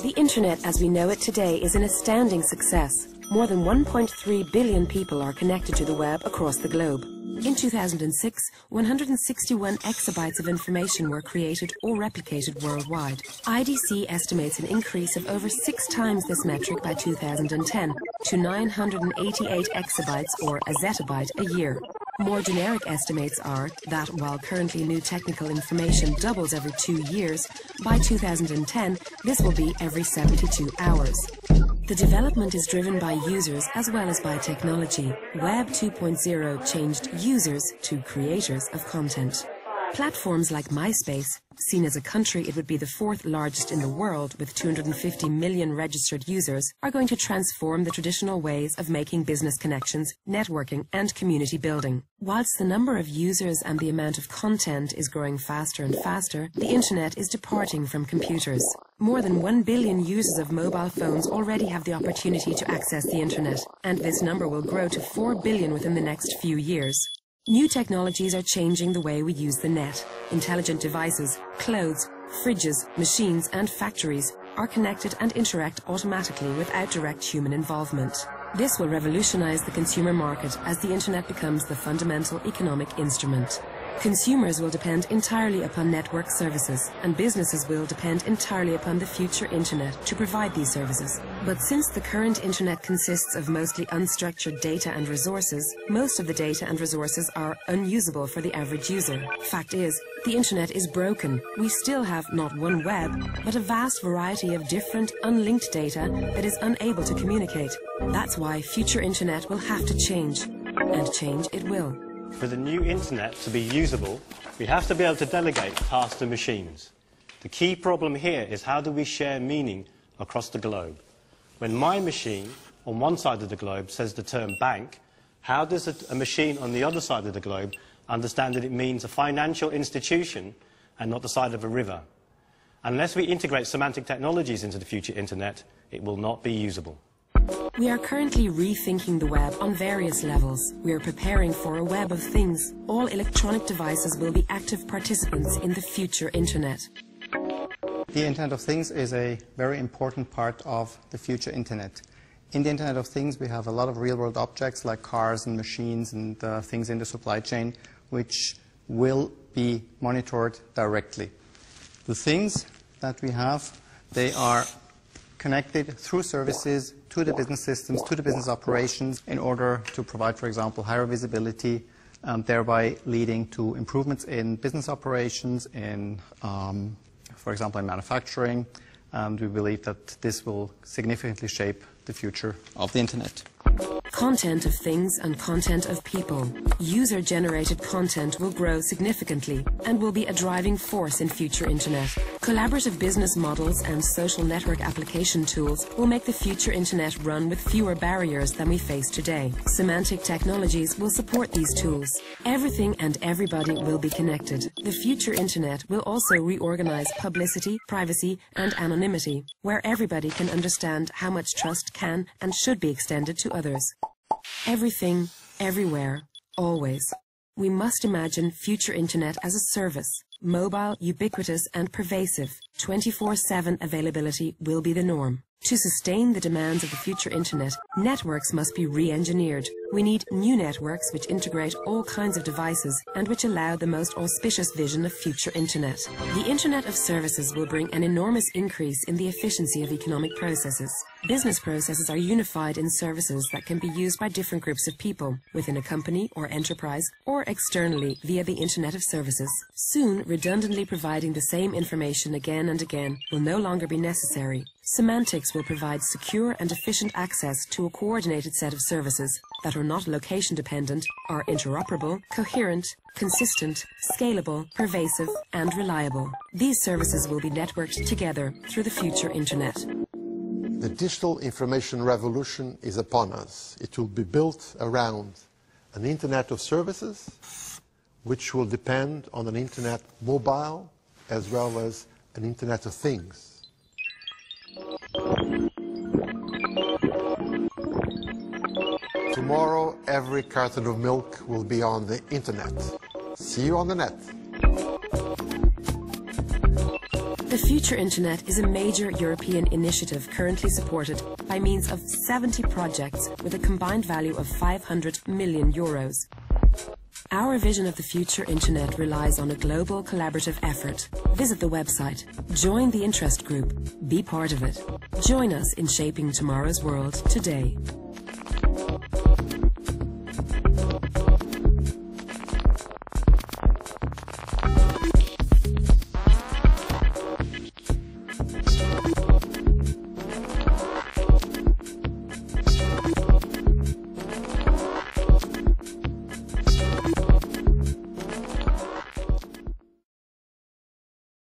The Internet as we know it today is an astounding success. More than 1.3 billion people are connected to the web across the globe. In 2006, 161 exabytes of information were created or replicated worldwide. IDC estimates an increase of over 6 times this metric by 2010 to 988 exabytes or a zettabyte a year. More generic estimates are that while currently new technical information doubles every 2 years, by 2010 this will be every 72 hours. The development is driven by users as well as by technology. Web 2.0 changed users to creators of content. Platforms like MySpace, seen as a country it would be the 4th largest in the world with 250 million registered users, are going to transform the traditional ways of making business connections, networking and community building. Whilst the number of users and the amount of content is growing faster and faster, the Internet is departing from computers. More than 1 billion users of mobile phones already have the opportunity to access the Internet, and this number will grow to 4 billion within the next few years. New technologies are changing the way we use the net. Intelligent devices, clothes, fridges, machines and factories are connected and interact automatically without direct human involvement. This will revolutionize the consumer market as the Internet becomes the fundamental economic instrument. Consumers will depend entirely upon network services, and businesses will depend entirely upon the future Internet to provide these services. But since the current Internet consists of mostly unstructured data and resources, most of the data and resources are unusable for the average user. Fact is, the Internet is broken. We still have not one web, but a vast variety of different, unlinked data that is unable to communicate. That's why future Internet will have to change, and change it will. For the new Internet to be usable, we have to be able to delegate tasks to machines. The key problem here is how do we share meaning across the globe? When my machine on one side of the globe says the term bank, how does a machine on the other side of the globe understand that it means a financial institution and not the side of a river? Unless we integrate semantic technologies into the future Internet, it will not be usable. We are currently rethinking the web on various levels. We are preparing for a web of things. All electronic devices will be active participants in the future Internet. The Internet of Things is a very important part of the future Internet. In the Internet of Things we have a lot of real-world objects like cars and machines and things in the supply chain which will be monitored directly. The things that we have, they are connected through services to the business systems, to the business operations in order to provide, for example, higher visibility, thereby leading to improvements in business operations, for example, in manufacturing. And we believe that this will significantly shape the future of the Internet. Content of things and content of people. User-generated content will grow significantly and will be a driving force in future Internet. Collaborative business models and social network application tools will make the future Internet run with fewer barriers than we face today. Semantic technologies will support these tools. Everything and everybody will be connected. The future Internet will also reorganize publicity, privacy and anonymity, where everybody can understand how much trust can and should be extended to others. Everything, everywhere, always. We must imagine future Internet as a service. Mobile, ubiquitous and pervasive, 24/7 availability will be the norm. To sustain the demands of the future Internet, networks must be re-engineered. We need new networks which integrate all kinds of devices and which allow the most auspicious vision of future Internet. The Internet of Services will bring an enormous increase in the efficiency of economic processes. Business processes are unified in services that can be used by different groups of people, within a company or enterprise, or externally via the Internet of Services. Soon, redundantly providing the same information again and again will no longer be necessary. Semantics will provide secure and efficient access to a coordinated set of services that are not location dependent, are interoperable, coherent, consistent, scalable, pervasive and reliable. These services will be networked together through the future Internet. The digital information revolution is upon us. It will be built around an Internet of Services, which will depend on an Internet mobile as well as an Internet of Things. Tomorrow, every carton of milk will be on the Internet. See you on the net. The Future Internet is a major European initiative currently supported by means of 70 projects with a combined value of 500 million euros. Our vision of the future internet relies on a global collaborative effort. Visit the website, join the interest group, be part of it. Join us in shaping tomorrow's world today.